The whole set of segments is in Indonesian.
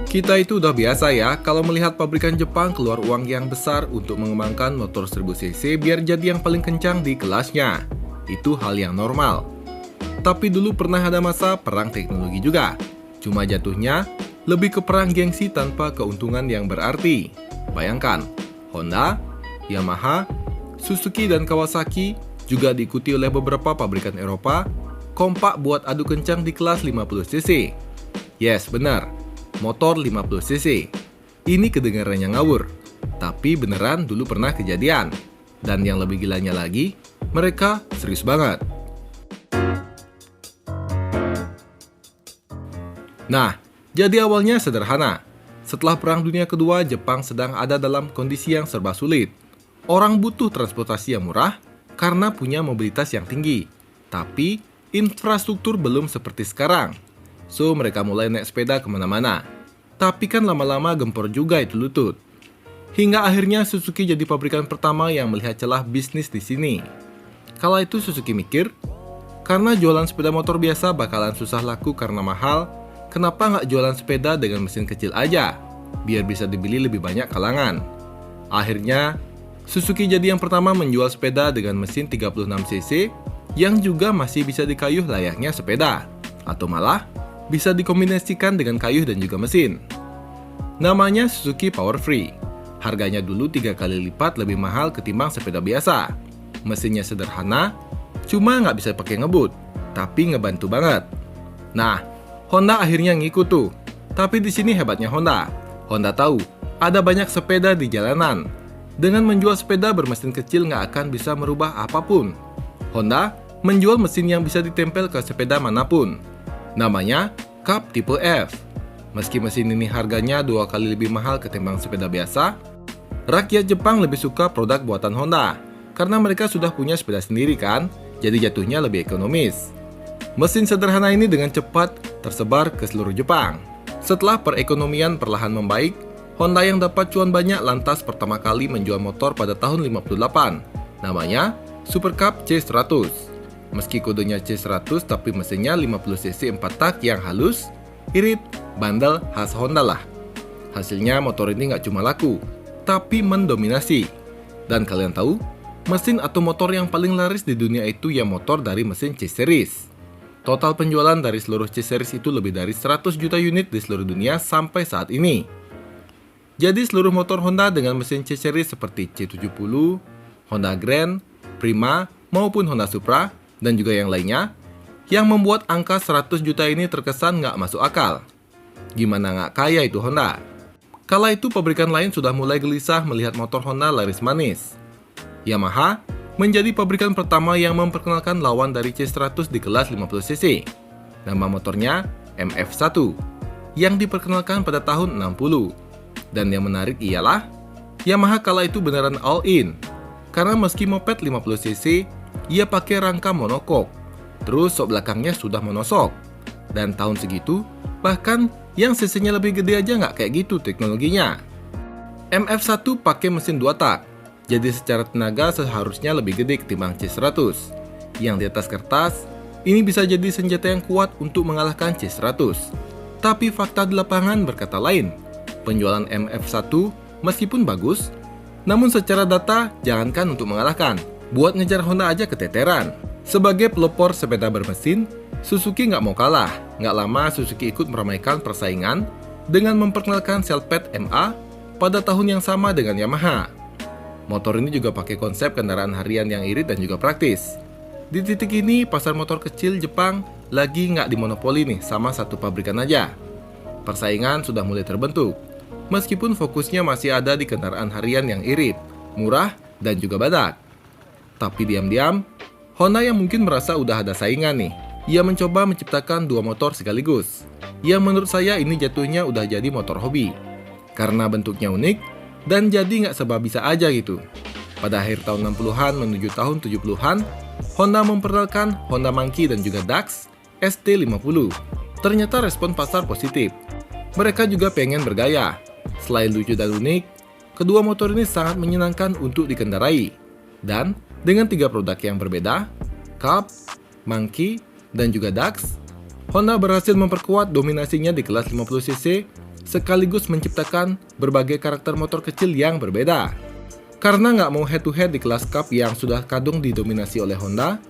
Kita itu udah biasa ya kalau melihat pabrikan Jepang keluar uang yang besar untuk mengembangkan motor 1000 cc biar jadi yang paling kencang di kelasnya. Itu hal yang normal. Tapi dulu pernah ada masa perang teknologi juga. Cuma jatuhnya lebih ke perang gengsi tanpa keuntungan yang berarti. Bayangkan, Honda, Yamaha, Suzuki dan Kawasaki juga diikuti oleh beberapa pabrikan Eropa kompak buat adu kencang di kelas 50 cc. Yes, benar. Motor 50 cc. Ini kedengarannya ngawur, tapi beneran dulu pernah kejadian. Dan yang lebih gilanya lagi, mereka serius banget. Nah, jadi awalnya sederhana. Setelah Perang Dunia Kedua, Jepang sedang ada dalam kondisi yang serba sulit. Orang butuh transportasi yang murah karena punya mobilitas yang tinggi. Tapi, infrastruktur belum seperti sekarang. So, mereka mulai naik sepeda kemana-mana. Tapi kan lama-lama gempor juga itu lutut. Hingga akhirnya Suzuki jadi pabrikan pertama yang melihat celah bisnis di sini. Kala itu Suzuki mikir, karena jualan sepeda motor biasa bakalan susah laku karena mahal, kenapa nggak jualan sepeda dengan mesin kecil aja, biar bisa dibeli lebih banyak kalangan. Akhirnya, Suzuki jadi yang pertama menjual sepeda dengan mesin 36 cc yang juga masih bisa dikayuh layaknya sepeda, atau malah bisa dikombinasikan dengan kayuh dan juga mesin. Namanya Suzuki Power Free. Harganya dulu 3 kali lipat lebih mahal ketimbang sepeda biasa. Mesinnya sederhana, cuma nggak bisa pakai ngebut, tapi ngebantu banget. Nah, Honda akhirnya ngikut tuh. Tapi di sini hebatnya Honda. Honda tahu, ada banyak sepeda di jalanan. Dengan menjual sepeda bermesin kecil nggak akan bisa merubah apapun. Honda menjual mesin yang bisa ditempel ke sepeda manapun. Namanya Cup tipe F. Meski mesin ini harganya 2 kali lebih mahal ketimbang sepeda biasa, rakyat Jepang lebih suka produk buatan Honda karena mereka sudah punya sepeda sendiri kan, jadi jatuhnya lebih ekonomis. Mesin sederhana ini dengan cepat tersebar ke seluruh Jepang. Setelah perekonomian perlahan membaik, Honda yang dapat cuan banyak lantas pertama kali menjual motor pada tahun 58. Namanya Super Cup C100. Meski kodenya C100 tapi mesinnya 50 cc 4 tak yang halus, irit, bandel khas Honda lah. Hasilnya motor ini nggak cuma laku, tapi mendominasi. Dan kalian tahu, mesin atau motor yang paling laris di dunia itu ya motor dari mesin C-Series. Total penjualan dari seluruh C-Series itu lebih dari 100 juta unit di seluruh dunia sampai saat ini. Jadi seluruh motor Honda dengan mesin C-Series seperti C70, Honda Grand, Prima, maupun Honda Supra, dan juga yang lainnya, yang membuat angka 100 juta ini terkesan nggak masuk akal. Gimana nggak kaya itu Honda? Kala itu pabrikan lain sudah mulai gelisah melihat motor Honda laris manis. Yamaha menjadi pabrikan pertama yang memperkenalkan lawan dari C100 di kelas 50 cc. Nama motornya MF1, yang diperkenalkan pada tahun 60. Dan yang menarik ialah, Yamaha kala itu beneran all in. Karena meski moped 50 cc, ia pakai rangka monokok, terus sok belakangnya sudah monosok. Dan tahun segitu, bahkan yang cc-nya lebih gede aja nggak kayak gitu teknologinya. MF1 pakai mesin 2 tak, jadi secara tenaga seharusnya lebih gede ketimbang C100. Yang di atas kertas, ini bisa jadi senjata yang kuat untuk mengalahkan C100. Tapi fakta di lapangan berkata lain. Penjualan MF1 meskipun bagus, namun secara data jangankan untuk mengalahkan, buat ngejar Honda aja keteteran. Sebagai pelopor sepeda bermesin, Suzuki nggak mau kalah. Nggak lama Suzuki ikut meramaikan persaingan dengan memperkenalkan Cellpad MA pada tahun yang sama dengan Yamaha. Motor ini juga pakai konsep kendaraan harian yang irit dan juga praktis. Di titik ini, pasar motor kecil Jepang lagi nggak dimonopoli nih sama satu pabrikan aja. Persaingan sudah mulai terbentuk, meskipun fokusnya masih ada di kendaraan harian yang irit, murah, dan juga badak. Tapi diam-diam, Honda yang mungkin merasa udah ada saingan nih, ia mencoba menciptakan 2 motor sekaligus. Yang menurut saya ini jatuhnya udah jadi motor hobi. Karena bentuknya unik, dan jadi nggak serba bisa aja gitu. Pada akhir tahun 60-an menuju tahun 70-an, Honda memperkenalkan Honda Monkey dan juga Dax ST50. Ternyata respon pasar positif. Mereka juga pengen bergaya. Selain lucu dan unik, kedua motor ini sangat menyenangkan untuk dikendarai. Dan dengan 3 produk yang berbeda, Cup, Monkey, dan juga Dax, Honda berhasil memperkuat dominasinya di kelas 50cc sekaligus menciptakan berbagai karakter motor kecil yang berbeda. Karena nggak mau head-to-head di kelas Cup yang sudah kadung didominasi oleh Honda,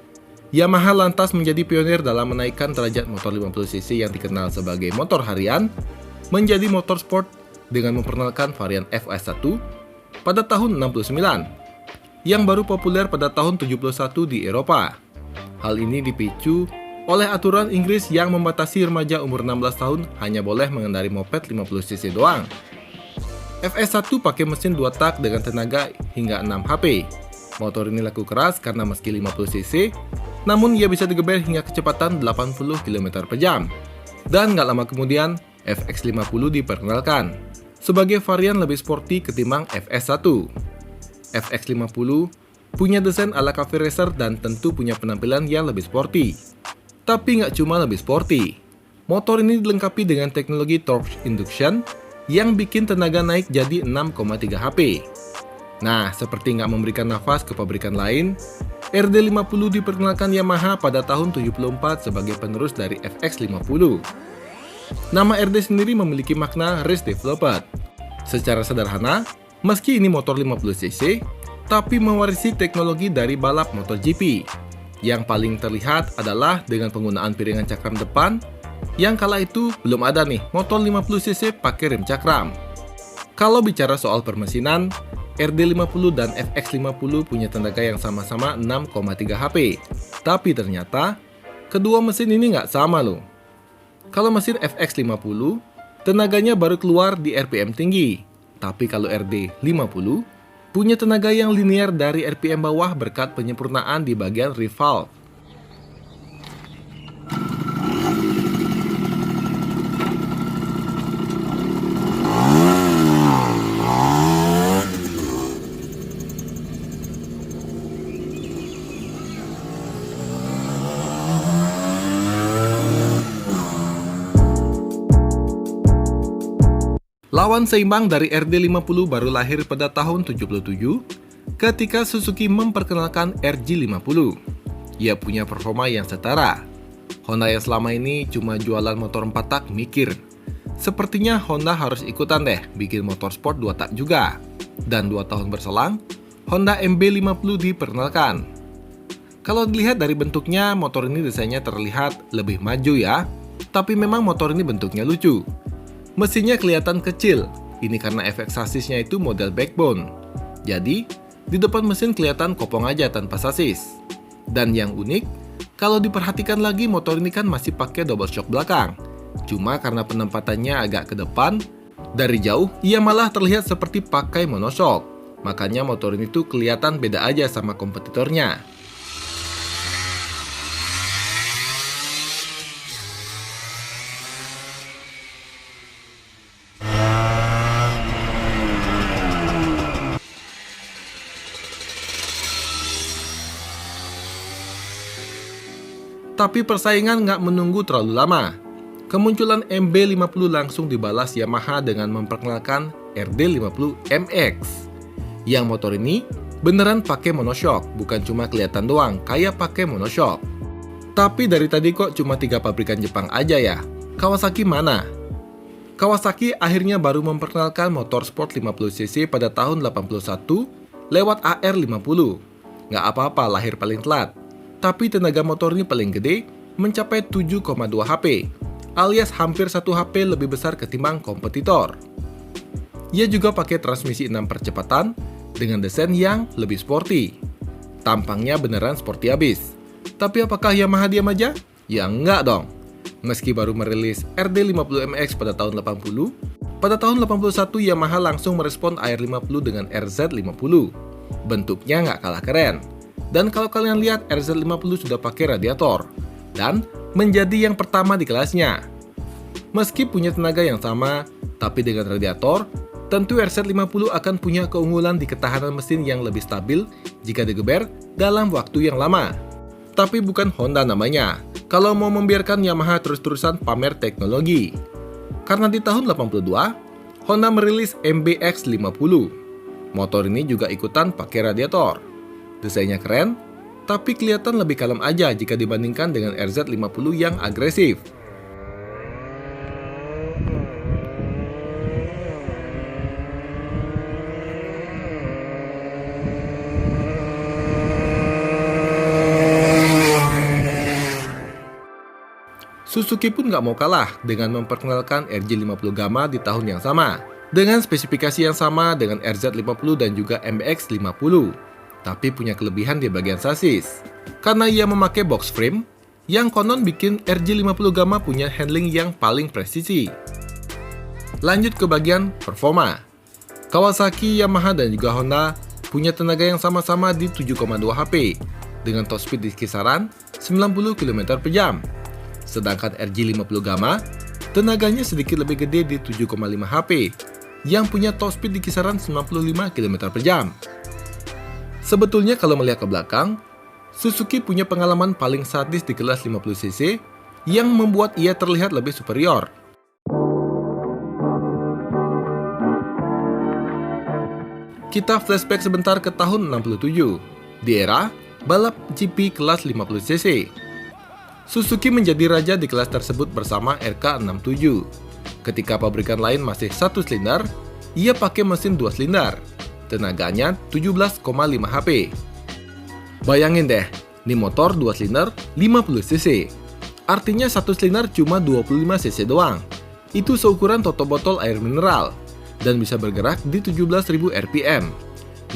Yamaha lantas menjadi pionir dalam menaikkan derajat motor 50cc yang dikenal sebagai motor harian menjadi motor sport dengan memperkenalkan varian FS1 pada tahun 69 yang baru populer pada tahun 71 di Eropa. Hal ini dipicu oleh aturan Inggris yang membatasi remaja umur 16 tahun hanya boleh mengendarai moped 50cc doang. FS1 pakai mesin 2 tak dengan tenaga hingga 6 HP. Motor ini laku keras karena meski 50cc, namun ia bisa digeber hingga kecepatan 80 km per jam. Dan nggak lama kemudian, FX50 diperkenalkan sebagai varian lebih sporty ketimbang FS1. FX50 punya desain ala cafe racer dan tentu punya penampilan yang lebih sporty. Tapi nggak cuma lebih sporty, motor ini dilengkapi dengan teknologi torque induction yang bikin tenaga naik jadi 6,3 HP. Nah, seperti nggak memberikan nafas ke pabrikan lain, RD50 diperkenalkan Yamaha pada tahun 74 sebagai penerus dari FX50. Nama RD sendiri memiliki makna Race Developed. Secara sederhana, meski ini motor 50cc, tapi mewarisi teknologi dari balap MotoGP. Yang paling terlihat adalah dengan penggunaan piringan cakram depan, yang kala itu belum ada nih motor 50cc pakai rem cakram. Kalau bicara soal permesinan, RD50 dan FX50 punya tenaga yang sama-sama 6,3 HP. Tapi ternyata, kedua mesin ini nggak sama loh. Kalau mesin FX50, tenaganya baru keluar di RPM tinggi. Tapi kalau RD50, punya tenaga yang linear dari RPM bawah berkat penyempurnaan di bagian revolve. Lawan seimbang dari RD50 baru lahir pada tahun 77 ketika Suzuki memperkenalkan RG50. Ia punya performa yang setara. Honda yang selama ini cuma jualan motor 4 tak mikir, sepertinya Honda harus ikutan deh bikin motor sport 2 tak juga. Dan 2 tahun berselang, Honda MB50 diperkenalkan. Kalau dilihat dari bentuknya, motor ini desainnya terlihat lebih maju ya. Tapi memang motor ini bentuknya lucu. Mesinnya kelihatan kecil, ini karena efek sasisnya itu model backbone. Jadi, di depan mesin kelihatan kopong aja tanpa sasis. Dan yang unik, kalau diperhatikan lagi motor ini kan masih pakai double shock belakang. Cuma karena penempatannya agak ke depan, dari jauh ia malah terlihat seperti pakai monoshock. Makanya motor ini tuh kelihatan beda aja sama kompetitornya. Tapi persaingan nggak menunggu terlalu lama. Kemunculan MB50 langsung dibalas Yamaha dengan memperkenalkan RD50 MX. Yang motor ini beneran pakai monoshock, bukan cuma kelihatan doang kayak pakai monoshock. Tapi dari tadi kok cuma 3 pabrikan Jepang aja ya? Kawasaki mana? Kawasaki akhirnya baru memperkenalkan motor sport 50cc pada tahun 81 lewat AR50. Nggak apa-apa lahir paling telat. Tapi tenaga motor ini paling gede, mencapai 7,2 HP, alias hampir 1 HP lebih besar ketimbang kompetitor. Ia juga pakai transmisi 6 percepatan dengan desain yang lebih sporty. Tampangnya beneran sporty abis. Tapi apakah Yamaha diam aja? Ya enggak dong. Meski baru merilis RD50MX pada tahun 80, pada tahun 81 Yamaha langsung merespon AR50 dengan RZ50. Bentuknya nggak kalah keren. Dan kalau kalian lihat, RZ50 sudah pakai radiator dan menjadi yang pertama di kelasnya. Meski punya tenaga yang sama, tapi dengan radiator, tentu RZ50 akan punya keunggulan di ketahanan mesin yang lebih stabil jika digeber dalam waktu yang lama. Tapi bukan Honda namanya, kalau mau membiarkan Yamaha terus-terusan pamer teknologi. Karena di tahun 82, Honda merilis MBX50. Motor ini juga ikutan pakai radiator. Desainnya keren, tapi kelihatan lebih kalem aja jika dibandingkan dengan RZ50 yang agresif. Suzuki pun nggak mau kalah dengan memperkenalkan RJ50 Gamma di tahun yang sama, dengan spesifikasi yang sama dengan RZ50 dan juga MBX50, tapi punya kelebihan di bagian sasis. Karena ia memakai box frame, yang konon bikin RJ50 Gamma punya handling yang paling presisi. Lanjut ke bagian performa. Kawasaki, Yamaha, dan juga Honda punya tenaga yang sama-sama di 7,2 HP, dengan top speed di kisaran 90 km per jam. Sedangkan RJ50 Gamma, tenaganya sedikit lebih gede di 7,5 HP, yang punya top speed di kisaran 95 km per jam. Sebetulnya kalau melihat ke belakang, Suzuki punya pengalaman paling sadis di kelas 50cc yang membuat ia terlihat lebih superior. Kita flashback sebentar ke tahun 67, di era balap GP kelas 50cc. Suzuki menjadi raja di kelas tersebut bersama RK67. Ketika pabrikan lain masih 1 silinder, ia pakai mesin 2 silinder. Tenaganya 17,5 HP. Bayangin deh, ini motor 2 silinder 50cc. Artinya 1 silinder cuma 25cc doang. Itu seukuran toto botol air mineral dan bisa bergerak di 17.000 rpm.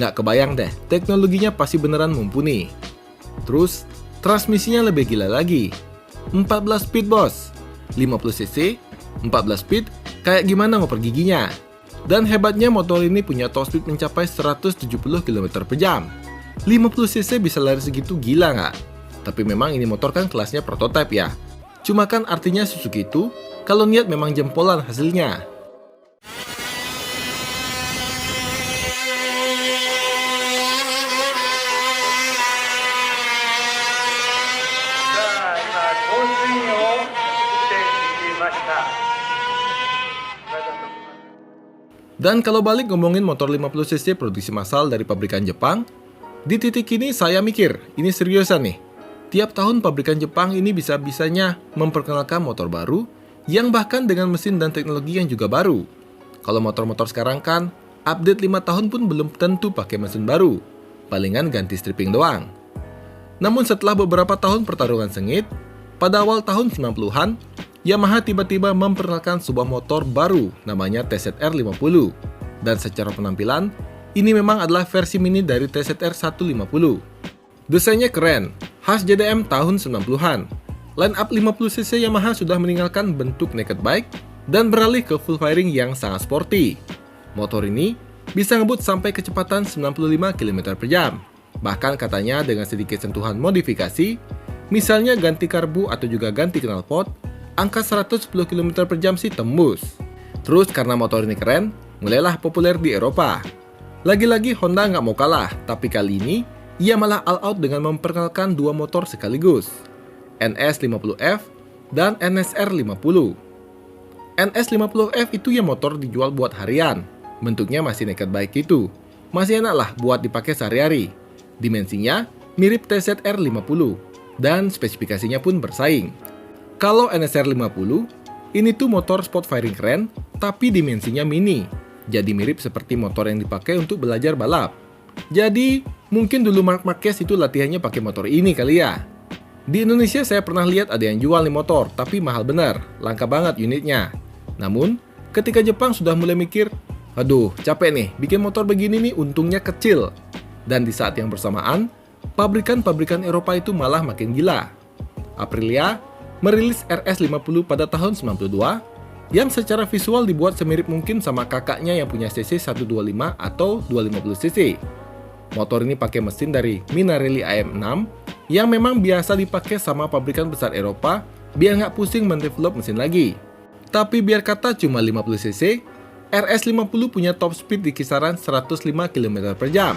Nggak kebayang deh, teknologinya pasti beneran mumpuni. Terus, transmisinya lebih gila lagi. 14 speed bos, 50cc, 14 speed, kayak gimana ngoper giginya. Dan hebatnya motor ini punya top speed mencapai 170 km per jam. 50cc bisa lari segitu, gila nggak? Tapi memang ini motor kan kelasnya prototipe ya. Cuma kan artinya Suzuki itu, kalau niat memang jempolan hasilnya. Dan kalau balik ngomongin motor 50cc produksi massal dari pabrikan Jepang, di titik ini saya mikir, ini seriusan nih. Tiap tahun pabrikan Jepang ini bisa-bisanya memperkenalkan motor baru, yang bahkan dengan mesin dan teknologi yang juga baru. Kalau motor-motor sekarang kan, update 5 tahun pun belum tentu pakai mesin baru, palingan ganti stripping doang. Namun setelah beberapa tahun pertarungan sengit, pada awal tahun 90-an, Yamaha tiba-tiba memperkenalkan sebuah motor baru namanya TZR 50. Dan secara penampilan, ini memang adalah versi mini dari TZR 150. Desainnya keren, khas JDM tahun 90-an. Line up 50cc Yamaha sudah meninggalkan bentuk naked bike dan beralih ke full fairing yang sangat sporty. Motor ini bisa ngebut sampai kecepatan 95 km per jam. Bahkan katanya dengan sedikit sentuhan modifikasi, misalnya ganti karbu atau juga ganti knalpot, angka 110 km per jam sih tembus. Terus karena motor ini keren, mulailah populer di Eropa. Lagi-lagi Honda nggak mau kalah, tapi kali ini ia malah all out dengan memperkenalkan dua motor sekaligus, NS50F dan NSR50. NS50F itu ya motor dijual buat harian, bentuknya masih naked bike itu. Masih enak lah buat dipakai sehari-hari. Dimensinya mirip TZR50 dan spesifikasinya pun bersaing. Kalau NSR50, ini tuh motor sport fairing keren, tapi dimensinya mini. Jadi mirip seperti motor yang dipakai untuk belajar balap. Jadi, mungkin dulu Marc Marquez itu latihannya pakai motor ini kali ya. Di Indonesia saya pernah lihat ada yang jual nih motor, tapi mahal bener, langka banget unitnya. Namun, ketika Jepang sudah mulai mikir, aduh capek nih, bikin motor begini nih untungnya kecil. Dan di saat yang bersamaan, pabrikan-pabrikan Eropa itu malah makin gila. Aprilia merilis RS50 pada tahun 92 yang secara visual dibuat semirip mungkin sama kakaknya yang punya cc 125 atau 250cc. Motor ini pakai mesin dari Minarelli AM6 yang memang biasa dipakai sama pabrikan besar Eropa biar nggak pusing mendevelop mesin lagi. Tapi biar kata cuma 50cc, RS50 punya top speed di kisaran 105 km per jam.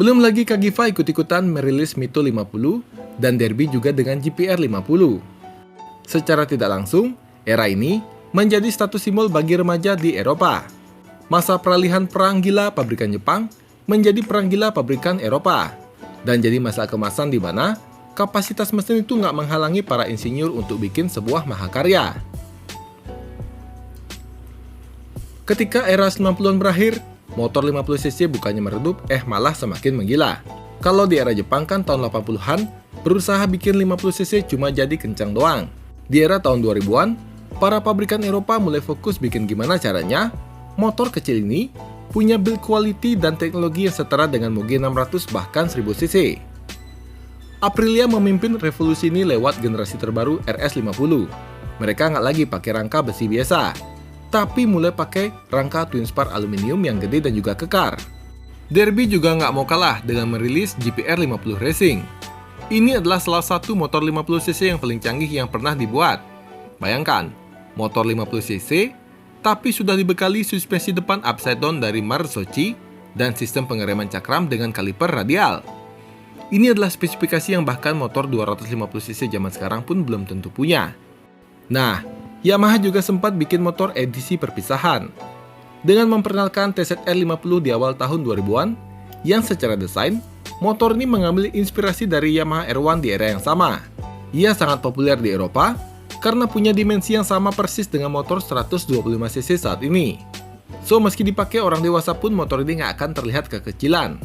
Belum lagi Kagifa ikut-ikutan merilis Mito 50 dan Derby juga dengan GPR 50. Secara tidak langsung, era ini menjadi status simbol bagi remaja di Eropa. masa peralihan perang gila pabrikan Jepang menjadi perang gila pabrikan Eropa. Dan jadi masa kemasan di mana kapasitas mesin itu nggak menghalangi para insinyur untuk bikin sebuah mahakarya. Ketika era 90-an berakhir, motor 50cc bukannya meredup, malah semakin menggila. Kalau di era Jepang kan tahun 80-an, berusaha bikin 50cc cuma jadi kencang doang. Di era tahun 2000-an, para pabrikan Eropa mulai fokus bikin gimana caranya motor kecil ini punya build quality dan teknologi yang setara dengan Muge 600 bahkan 1000cc. Aprilia memimpin revolusi ini lewat generasi terbaru RS50. Mereka nggak lagi pakai rangka besi biasa, tapi mulai pakai rangka twin spar aluminium yang gede dan juga kekar. Derby juga nggak mau kalah dengan merilis GPR 50 Racing. Ini adalah salah satu motor 50cc yang paling canggih yang pernah dibuat. Bayangkan, motor 50cc tapi sudah dibekali suspensi depan upside down dari Marzocchi dan sistem pengereman cakram dengan kaliper radial. Ini adalah spesifikasi yang bahkan motor 250cc zaman sekarang pun belum tentu punya. Nah, Yamaha juga sempat bikin motor edisi perpisahan dengan memperkenalkan TZR50 di awal tahun 2000-an yang secara desain, motor ini mengambil inspirasi dari Yamaha R1 di era yang sama. Ia sangat populer di Eropa karena punya dimensi yang sama persis dengan motor 125cc saat ini. So, meski dipakai orang dewasa pun motor ini nggak akan terlihat kekecilan.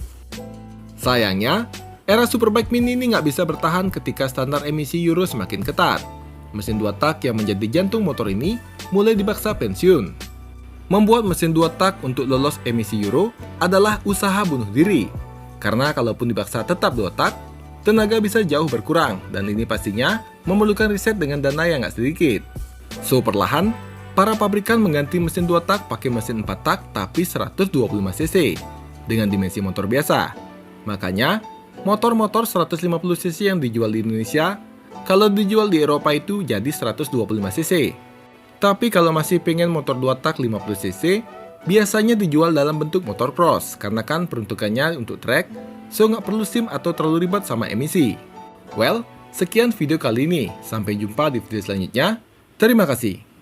Sayangnya, era Superbike Mini ini nggak bisa bertahan ketika standar emisi Euro semakin ketat. Mesin 2 tak yang menjadi jantung motor ini mulai dipaksa pensiun. Membuat mesin 2 tak untuk lolos emisi Euro adalah usaha bunuh diri. Karena kalaupun dipaksa tetap 2 tak, tenaga bisa jauh berkurang, dan ini pastinya memerlukan riset dengan dana yang nggak sedikit. So, perlahan, para pabrikan mengganti mesin 2 tak pakai mesin 4 tak tapi 125cc dengan dimensi motor biasa. Makanya, motor-motor 150cc yang dijual di Indonesia, kalau dijual di Eropa itu jadi 125cc. Tapi kalau masih pengen motor 2 tak 50cc, biasanya dijual dalam bentuk motor cross, karena kan peruntukannya untuk track, so nggak perlu SIM atau terlalu ribet sama emisi. Well, sekian video kali ini. Sampai jumpa di video selanjutnya. Terima kasih.